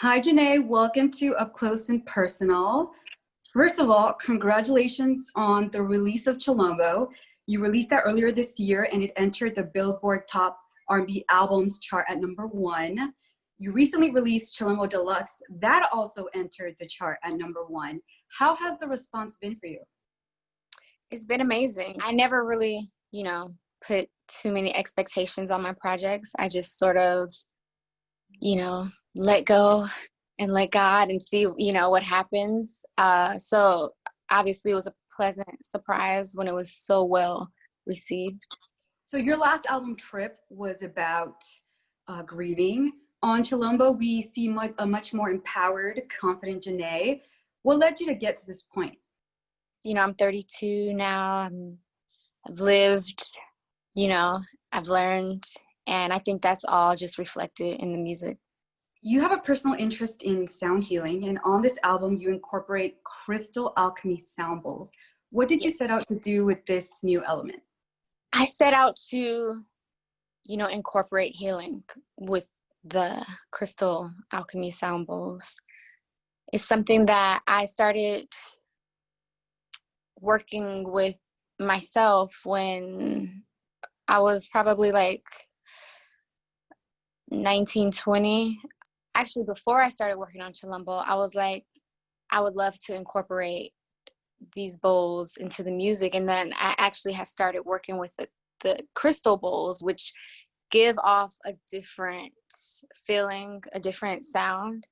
Hi, Jhené. Welcome to Up Close and Personal. First of all, congratulations on the release of Chilombo. You released that earlier this year and it entered the Billboard Top R&B Albums chart at #1. You recently released Chilombo Deluxe. That also entered the chart at #1. How has the response been for you? It's been amazing. I never really, put too many expectations on my projects. I just sort of, let go and let God and see, what happens. So obviously it was a pleasant surprise when it was so well received. So your last album, Trip, was about grieving. On Chilombo, we see a much more empowered, confident Jhené. What led you to get to this point? I'm 32 now. I've lived, I've learned, and I think that's all just reflected in the music. You have a personal interest in sound healing, and on this album, you incorporate crystal alchemy sound bowls. What did you set out to do with this new element? I set out to, incorporate healing with the crystal alchemy sound bowls. It's something that I started working with myself when I was probably like 19, 20. Actually, before I started working on Chilombo, I was like, I would love to incorporate these bowls into the music. And then I actually have started working with the crystal bowls, which give off a different feeling, a different sound.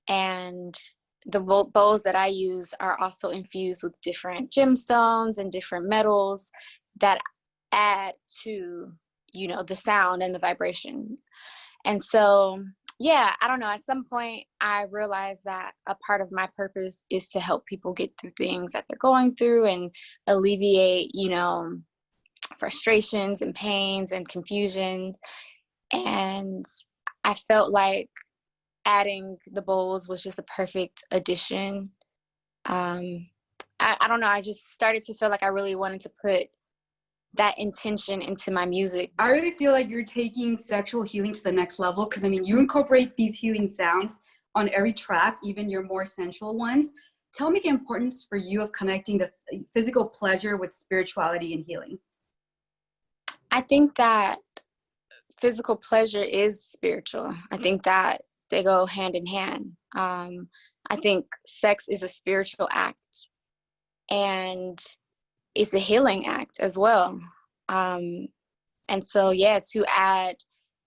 And the bowls that I use are also infused with different gemstones and different metals that add to, the sound and the vibration. And so, yeah, I don't know. At some point, I realized that a part of my purpose is to help people get through things that they're going through and alleviate, frustrations and pains and confusions. And I felt like adding the bowls was just a perfect addition. I don't know. I just started to feel like I really wanted to put that intention into my music. I really feel like you're taking sexual healing to the next level because, you incorporate these healing sounds on every track, even your more sensual ones. Tell me the importance for you of connecting the physical pleasure with spirituality and healing. I think that physical pleasure is spiritual. I think that they go hand in hand. I think sex is a spiritual act and it's a healing act as well. And so, yeah, to add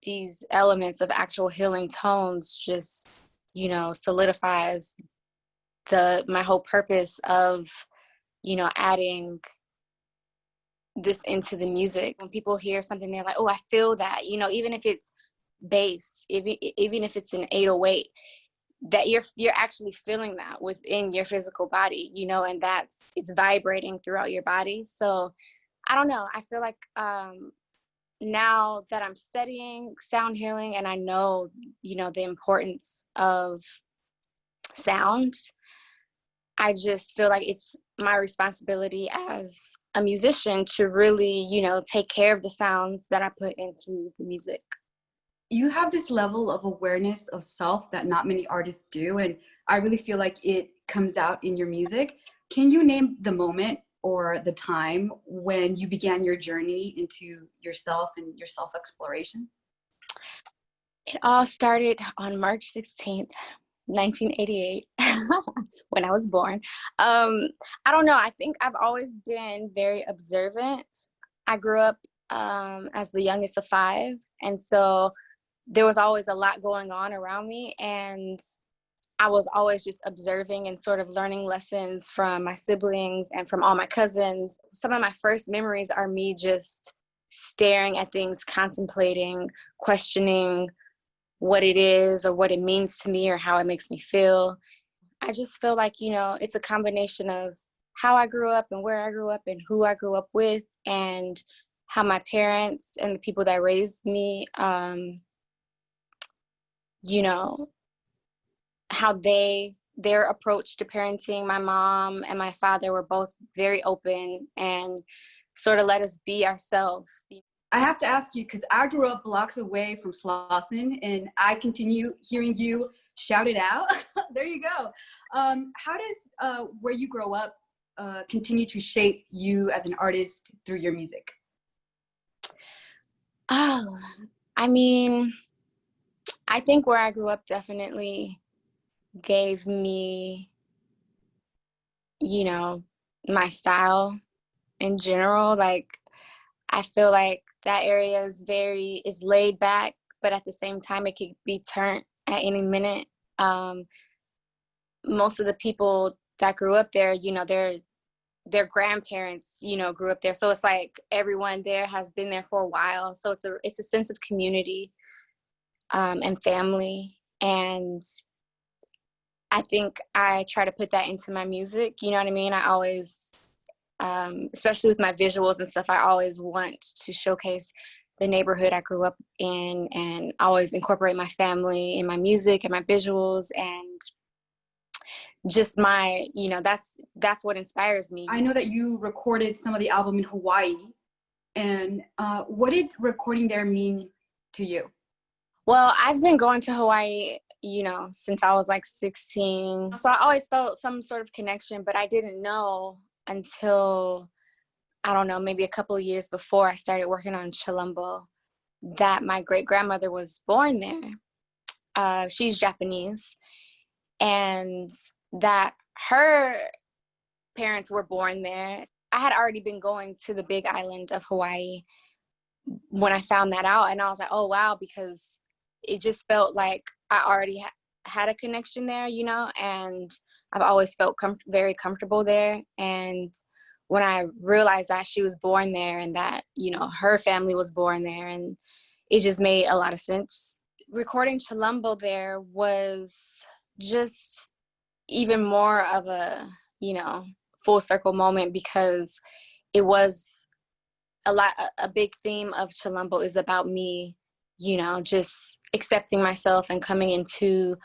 these elements of actual healing tones just, solidifies my whole purpose of, adding this into the music. When people hear something, they're like, oh, I feel that, even if it's bass, even if it's an 808, that you're actually feeling that within your physical body, and it's vibrating throughout your body. So I don't know. I feel like now that I'm studying sound healing and I know, the importance of sound, I just feel like it's my responsibility as a musician to really, take care of the sounds that I put into the music. You have this level of awareness of self that not many artists do, and I really feel like it comes out in your music. Can you name the moment or the time when you began your journey into yourself and your self-exploration? It all started on March 16th, 1988, when I was born. I don't know. I think I've always been very observant. I grew up as the youngest of 5, and so there was always a lot going on around me, and I was always just observing and sort of learning lessons from my siblings and from all my cousins. Some of my first memories are me just staring at things, contemplating, questioning what it is or what it means to me or how it makes me feel. I just feel like, it's a combination of how I grew up and where I grew up and who I grew up with and how my parents and the people that raised me, how their approach to parenting. My mom and my father were both very open and sort of let us be ourselves. I have to ask you, because I grew up blocks away from Slauson, and I continue hearing you shout it out. There you go. How does where you grow up continue to shape you as an artist through your music? Oh, I mean, I think where I grew up definitely gave me, you know, my style in general. Like, I feel like that area is laid back, but at the same time, it could be turned at any minute. Most of the people that grew up there, you know, their grandparents, you know, grew up there. So it's like everyone there has been there for a while. So it's a sense of community and family. And I think I try to put that into my music. You know what I mean? I always, especially with my visuals and stuff, I always want to showcase the neighborhood I grew up in, and always incorporate my family in my music and my visuals, and just my, you know, that's what inspires me. I know that you recorded some of the album in Hawaii, and what did recording there mean to you? Well, I've been going to Hawaii, you know, since I was like 16. So I always felt some sort of connection, but I didn't know until, I don't know, maybe a couple of years before I started working on Chilombo, that my great-grandmother was born there. She's Japanese, and that her parents were born there. I had already been going to the big island of Hawaii when I found that out, and I was like, oh wow, because it just felt like I already had a connection there, you know, and I've always felt very comfortable there. And when I realized that she was born there and that, you know, her family was born there, and it just made a lot of sense. Recording Chilombo there was just even more of a, you know, full circle moment, because it was a big theme of Chilombo is about me, you know, just accepting myself and coming into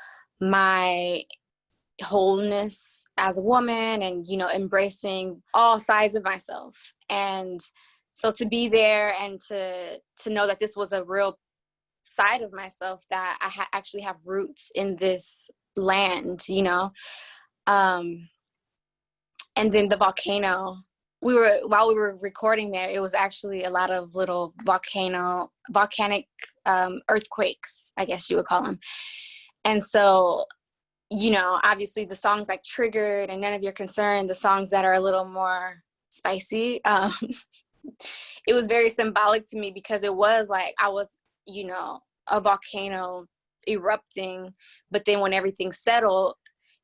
my wholeness as a woman, and, you know, embracing all sides of myself. And so to be there and to know that this was a real side of myself, that I actually have roots in this land, you know. And then the volcano, while we were recording there, it was actually a lot of little volcanic earthquakes, I guess you would call them. And so, you know, obviously the songs like Triggered and None of Your Concern, the songs that are a little more spicy, it was very symbolic to me, because it was like I was, you know, a volcano erupting, but then when everything settled,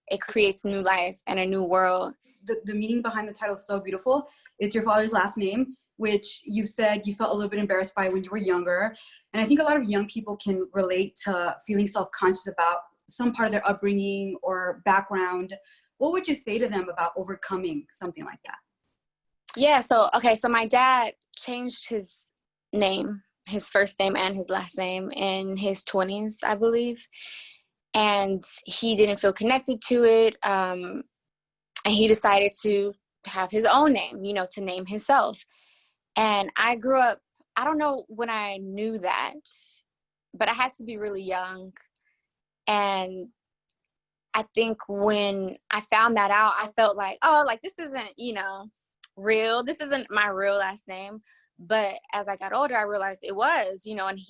it creates new life and a new world. The meaning behind the title is so beautiful. It's your father's last name, which you said you felt a little bit embarrassed by when you were younger. And I think a lot of young people can relate to feeling self-conscious about some part of their upbringing or background. What would you say to them about overcoming something like that? Yeah, so my dad changed his name, his first name and his last name, in his 20s, I believe. And he didn't feel connected to it. And he decided to have his own name, you know, to name himself. And I grew up, I don't know when I knew that, but I had to be really young. And I think when I found that out, I felt like, oh, like this isn't, you know, real. This isn't my real last name. But as I got older, I realized it was, you know, and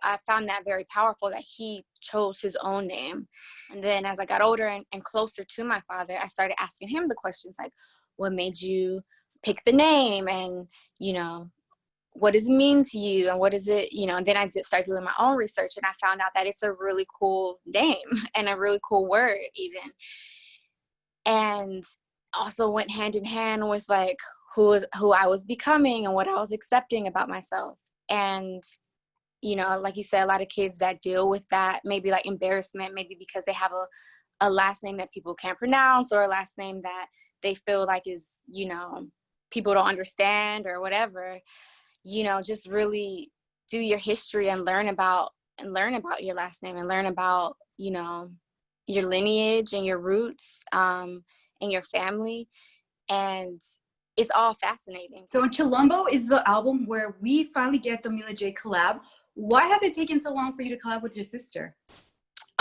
I found that very powerful, that he chose his own name. And then as I got older and closer to my father, I started asking him the questions like, what made you pick the name? And, you know, what does it mean to you? And what is it, you know, and then I did start doing my own research, and I found out that it's a really cool name and a really cool word even. And also went hand in hand with like who I was becoming and what I was accepting about myself. And, you know, like you said, a lot of kids that deal with that, maybe like embarrassment, maybe because they have a last name that people can't pronounce, or a last name that they feel like is, you know, people don't understand or whatever, you know, just really do your history and learn about your last name, and learn about, you know, your lineage and your roots, and your family. And it's all fascinating. So Chilombo is the album where we finally get the Mila J collab. Why has it taken so long for you to collab with your sister?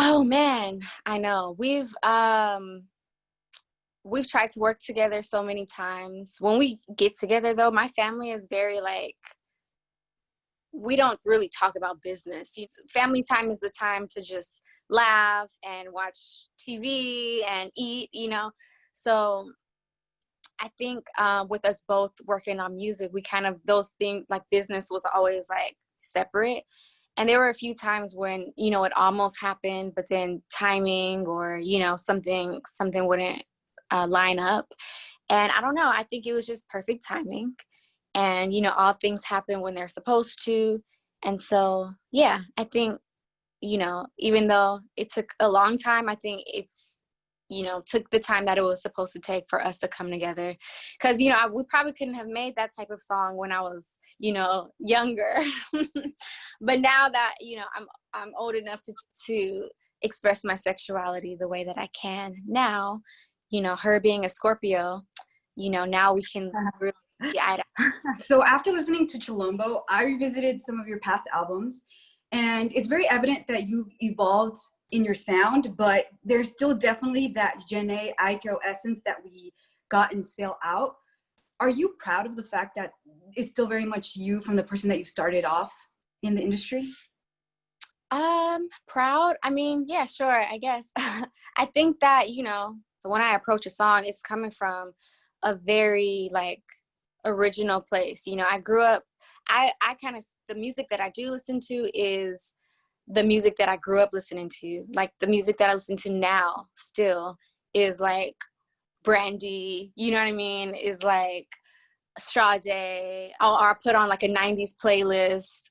Oh man, I know. We've tried to work together so many times. When we get together though, my family is very like, we don't really talk about business. Family time is the time to just laugh and watch TV and eat, you know. So I think with us both working on music, we kind of, those things like business was always like separate. And there were a few times when, you know, it almost happened, but then timing or, you know, something wouldn't line up. And I don't know, I think it was just perfect timing. And, you know, all things happen when they're supposed to. And so, yeah, I think, you know, even though it took a long time, I think it's, you know, took the time that it was supposed to take for us to come together. Because, you know, we probably couldn't have made that type of song when I was, you know, younger. But now that, you know, I'm old enough to express my sexuality the way that I can now, you know, her being a Scorpio, you know, now we can really see eye to eye. So after listening to Chilombo, I revisited some of your past albums, and it's very evident that you've evolved in your sound, but there's still definitely that Jhené Aiko essence that we got in Sail Out. Are you proud of the fact that it's still very much you from the person that you started off in the industry? Proud. I mean, yeah, sure, I guess. I think that, you know, so when I approach a song, it's coming from a very like original place. You know, I grew up, I kind of, the music that I do listen to is the music that I grew up listening to. Like the music that I listen to now still is like Brandy, you know what I mean? Is like Sade, or I'll put on like a 90s playlist,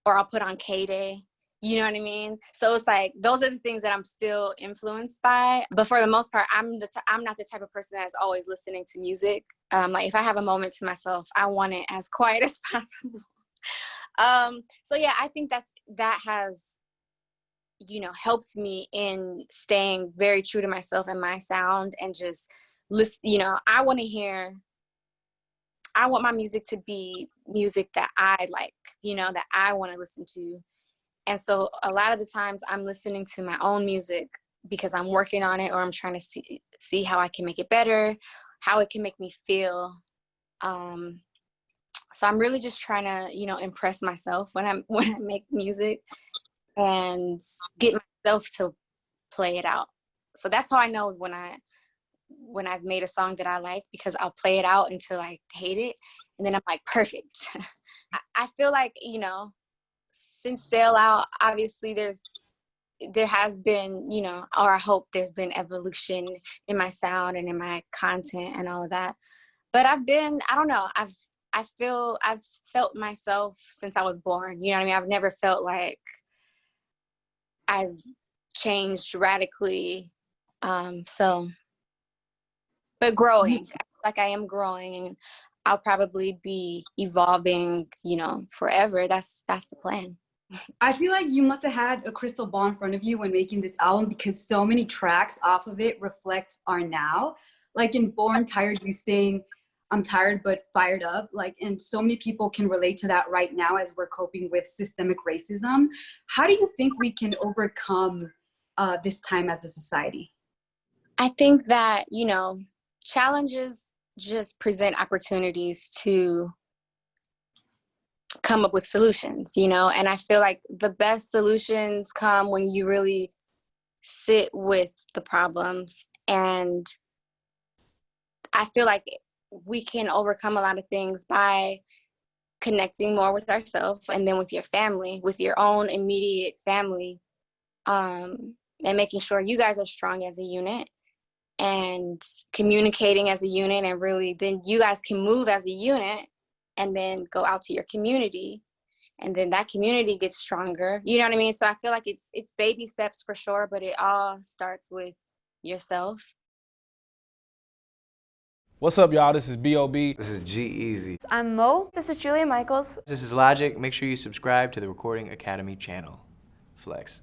or I'll put on K-Day, you know what I mean? So it's like, those are the things that I'm still influenced by. But for the most part, I'm not the type of person that's always listening to music. Like if I have a moment to myself, I want it as quiet as possible. So yeah, I think that has, you know, helped me in staying very true to myself and my sound, and just listen, you know, I want my music to be music that I like, you know, that I want to listen to. And so a lot of the times I'm listening to my own music because I'm working on it, or I'm trying to see how I can make it better, how it can make me feel. So I'm really just trying to, you know, impress myself when I make music and get myself to play it out. So that's how I know when I've made a song that I like, because I'll play it out until I hate it, and then I'm like, perfect. I feel like, you know, since Sail Out, obviously there has been, you know, or I hope there's been evolution in my sound and in my content and all of that. But I don't know, I've felt myself since I was born. You know what I mean? I've never felt like I've changed radically. So, but growing, I feel like I am growing, and I'll probably be evolving, you know, forever. That's the plan. I feel like you must have had a crystal ball in front of you when making this album, because so many tracks off of it reflect our now. Like in Born Tired, you sing, I'm tired but fired up. Like, and so many people can relate to that right now as we're coping with systemic racism. How do you think we can overcome this time as a society? I think that, you know, challenges just present opportunities to come up with solutions, you know, and I feel like the best solutions come when you really sit with the problems. And I feel like we can overcome a lot of things by connecting more with ourselves, and then with your family, with your own immediate family, and making sure you guys are strong as a unit and communicating as a unit, and really then you guys can move as a unit and then go out to your community, and then that community gets stronger, you know what I mean? So I feel like it's baby steps for sure, but it all starts with yourself. What's up, y'all? This is B.O.B. This is G-Eazy. I'm Mo. This is Julia Michaels. This is Logic. Make sure you subscribe to the Recording Academy channel. Flex.